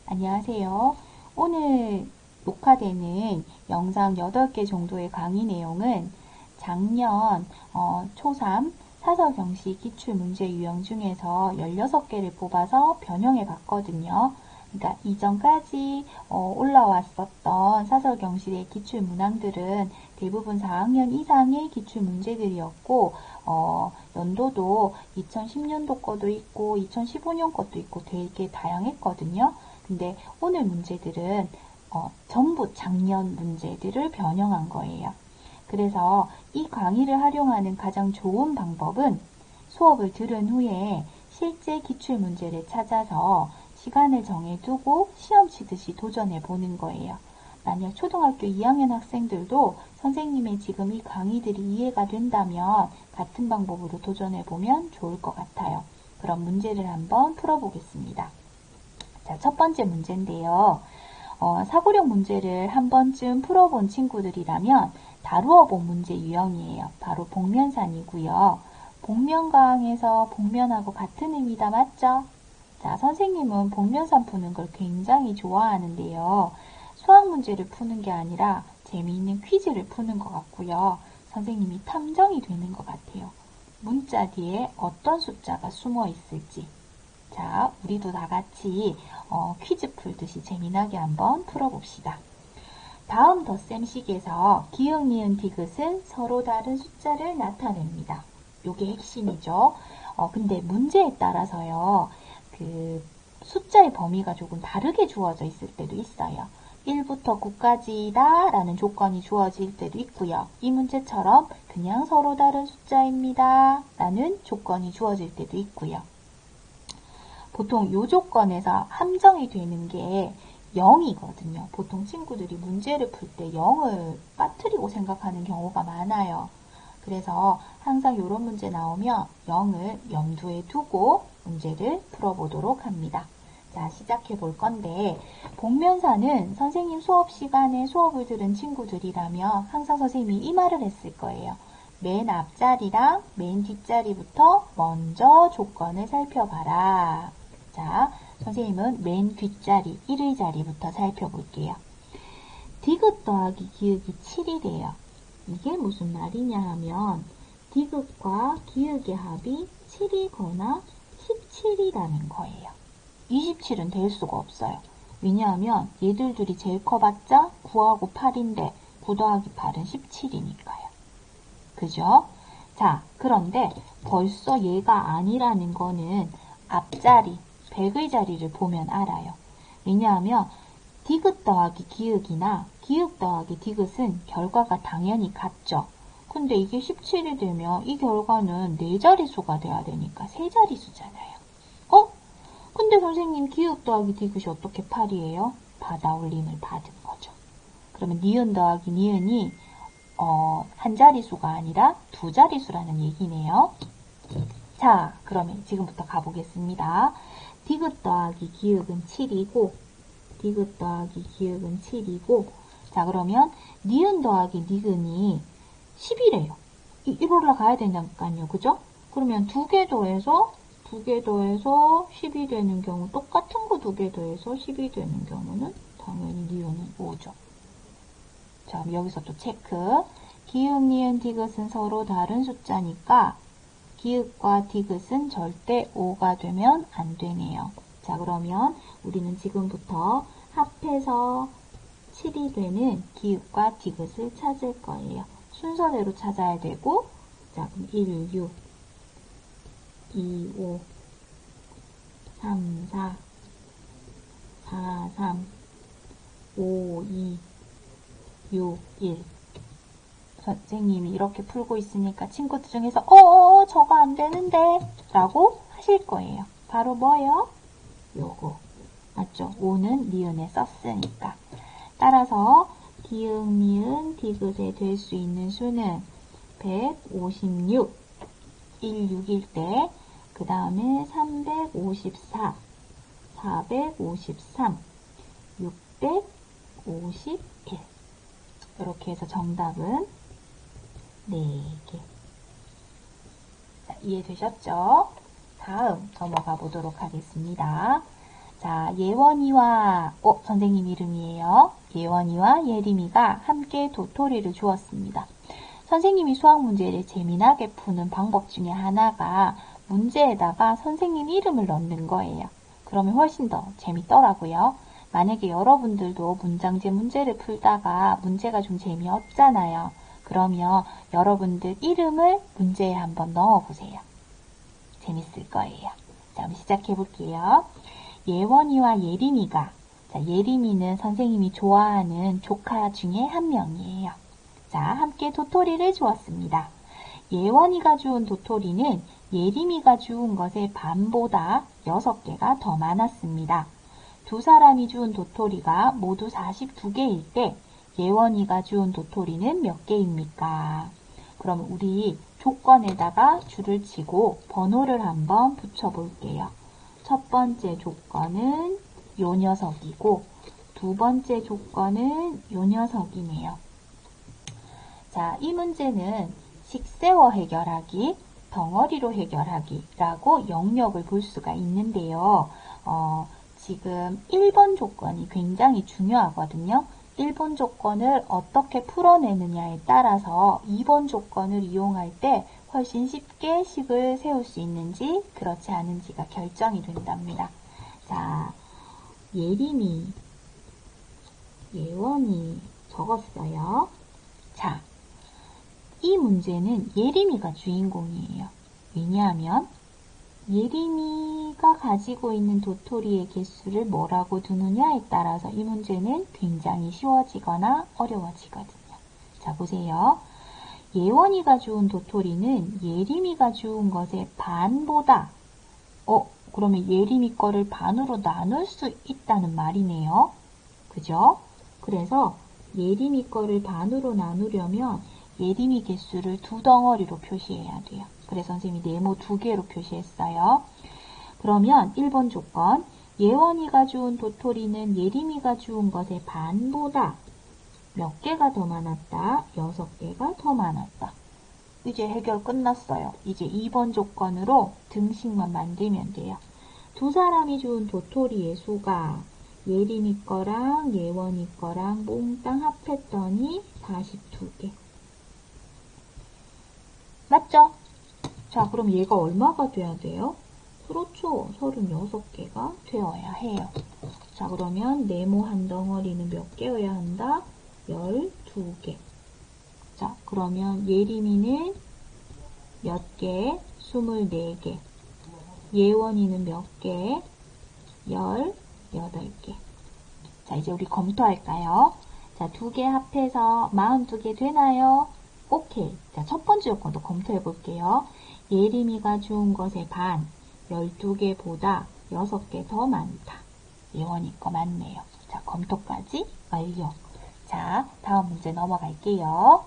안녕하세요. 오늘 녹화되는 영상 8개 정도의 강의 내용은 작년 초3 사서경시 기출문제 유형 중에서 16개를 뽑아서 변형해 봤거든요. 그러니까 이전까지 올라왔었던 사서경시의 기출문항들은 대부분 4학년 이상의 기출문제들이었고 연도도 2010년도 거도 있고 2015년 것도 있고 되게 다양했거든요. 근데 오늘 문제들은 전부 작년 문제들을 변형한 거예요. 그래서 이 강의를 활용하는 가장 좋은 방법은 수업을 들은 후에 실제 기출문제를 찾아서 시간을 정해두고 시험 치듯이 도전해 보는 거예요. 만약 초등학교 2학년 학생들도 선생님의 지금 이 강의들이 이해가 된다면 같은 방법으로 도전해 보면 좋을 것 같아요. 그럼 문제를 한번 풀어보겠습니다. 자, 첫 번째 문제인데요. 사고력 문제를 한 번쯤 풀어본 친구들이라면 다루어 본 문제 유형이에요. 바로 복면산이고요. 복면가왕에서 복면하고 같은 의미다, 맞죠? 자, 선생님은 복면산 푸는 걸 굉장히 좋아하는데요. 수학 문제를 푸는 게 아니라 재미있는 퀴즈를 푸는 것 같고요. 선생님이 탐정이 되는 것 같아요. 문자 뒤에 어떤 숫자가 숨어 있을지. 자, 우리도 다 같이 퀴즈 풀듯이 재미나게 한번 풀어봅시다. 다음 덧셈식에서 기역, 니은, 디귿은 서로 다른 숫자를 나타냅니다. 요게 핵심이죠. 근데 문제에 따라서요, 그 숫자의 범위가 조금 다르게 주어져 있을 때도 있어요. 1부터 9까지다 라는 조건이 주어질 때도 있고요. 이 문제처럼 그냥 서로 다른 숫자입니다 라는 조건이 주어질 때도 있고요. 보통 요 조건에서 함정이 되는 게 0이거든요. 보통 친구들이 문제를 풀 때 0을 빠뜨리고 생각하는 경우가 많아요. 그래서 항상 이런 문제 나오면 0을 염두에 두고 문제를 풀어보도록 합니다. 자, 시작해 볼 건데 복면사는 선생님 수업 시간에 수업을 들은 친구들이라면 항상 선생님이 이 말을 했을 거예요. 맨 앞자리랑 맨 뒷자리부터 먼저 조건을 살펴봐라. 자, 선생님은 맨 뒷자리, 1의 자리부터 살펴볼게요. 디귿 더하기 기역이 7이래요. 이게 무슨 말이냐 하면 디귿과 기역의 합이 7이거나 17이라는 거예요. 27은 될 수가 없어요. 왜냐하면 얘들 둘이 제일 커봤자 9하고 8인데 9 더하기 8은 17이니까요. 그죠? 자, 그런데 벌써 얘가 아니라는 거는 앞자리, 100의 자리를 보면 알아요. 왜냐하면 디귿 더하기 기역이나 기역 더하기 디귿은 결과가 당연히 같죠. 근데 이게 17이 되면 이 결과는 4자릿수가 돼야 되니까 3자릿수잖아요. 근데 선생님 기역 더하기 디귿이 어떻게 8이에요? 받아올림을 받은 거죠. 그러면 니은 더하기 니은이 한 자릿수가 아니라 2자릿수라는 얘기네요. 자, 그러면 지금부터 가보겠습니다. 디귿 더하기 기역은 7이고 디귿 더하기 기역은 7이고 자, 그러면 니은 더하기 니은이 10이래요. 1 올라가야 되니까요. 그죠? 그러면 2개 더해서 10이 되는 경우 똑같은 거 2개 더해서 10이 되는 경우는 당연히 니은은 5죠. 자, 여기서 또 체크. 기역, 니은, 디귿은 서로 다른 숫자니까 기역과 디귿은 절대 5가 되면 안 되네요. 자, 그러면 우리는 지금부터 합해서 7이 되는 기역과 디귿을 찾을 거예요. 순서대로 찾아야 되고, 자, 그럼 1, 6, 2, 5, 3, 4, 4, 3, 5, 2, 6, 1. 선생님이 이렇게 풀고 있으니까 친구들 중에서 저거 안 되는데 라고 하실 거예요. 바로 뭐요? 요거. 맞죠? 5는 니은에 썼으니까. 따라서 기역, 니은, 디귿에 될 수 있는 수는 156, 16일 때, 그 다음에 354, 453, 651. 이렇게 해서 정답은 4개. 자, 이해되셨죠? 다음 넘어가 보도록 하겠습니다. 자, 예원이와, 선생님 이름이에요. 예원이와 예림이가 함께 도토리를 주었습니다. 선생님이 수학 문제를 재미나게 푸는 방법 중에 하나가 문제에다가 선생님 이름을 넣는 거예요. 그러면 훨씬 더 재밌더라고요. 만약에 여러분들도 문장제 문제를 풀다가 문제가 좀 재미없잖아요. 그러면 여러분들 이름을 문제에 한번 넣어보세요. 재밌을 거예요. 자, 한번 시작해 볼게요. 예원이와 예림이가, 자, 예림이는 선생님이 좋아하는 조카 중에 한 명이에요. 자, 함께 도토리를 주었습니다. 예원이가 주운 도토리는 예림이가 주운 것의 반보다 6개가 더 많았습니다. 두 사람이 주운 도토리가 모두 42개일 때 예원이가 주운 도토리는 몇 개입니까? 그럼 우리 조건에다가 줄을 치고 번호를 한번 붙여볼게요. 첫 번째 조건은 요 녀석이고 두 번째 조건은 요 녀석이네요. 자, 이 문제는 식세워 해결하기, 덩어리로 해결하기라고 영역을 볼 수가 있는데요. 지금 1번 조건이 굉장히 중요하거든요. 1번 조건을 어떻게 풀어내느냐에 따라서 2번 조건을 이용할 때 훨씬 쉽게 식을 세울 수 있는지 그렇지 않은지가 결정이 된답니다. 자, 예림이, 예원이 적었어요. 자, 이 문제는 예림이가 주인공이에요. 왜냐하면 예림이가 가지고 있는 도토리의 개수를 뭐라고 두느냐에 따라서 이 문제는 굉장히 쉬워지거나 어려워지거든요. 자, 보세요. 예원이가 주운 도토리는 예림이가 주운 것의 반보다 그러면 예림이 거를 반으로 나눌 수 있다는 말이네요. 그죠? 그래서 예림이 거를 반으로 나누려면 예림이 개수를 2덩어리로 표시해야 돼요. 그래서 선생님이 네모 2개로 표시했어요. 그러면 1번 조건, 예원이가 주운 도토리는 예림이가 주운 것의 반보다 몇 개가 더 많았다? 6개가 더 많았다. 이제 해결 끝났어요. 이제 2번 조건으로 등식만 만들면 돼요. 두 사람이 주운 도토리의 수가 예림이 거랑 예원이 거랑 몽땅 합했더니 42개. 맞죠? 자, 그럼 얘가 얼마가 돼야 돼요? 그렇죠. 36개가 되어야 해요. 자, 그러면 네모 한 덩어리는 몇 개여야 한다? 12개. 자, 그러면 예림이는 몇 개? 24개. 예원이는 몇 개? 18개. 자, 이제 우리 검토할까요? 자, 2개 합해서 42개 되나요? 오케이. 자, 첫 번째 요건도 검토해 볼게요. 예림이가 주운 것의 반, 12개보다 6개 더 많다. 예원이 거 맞네요. 자, 검토까지 완료. 자, 다음 문제 넘어갈게요.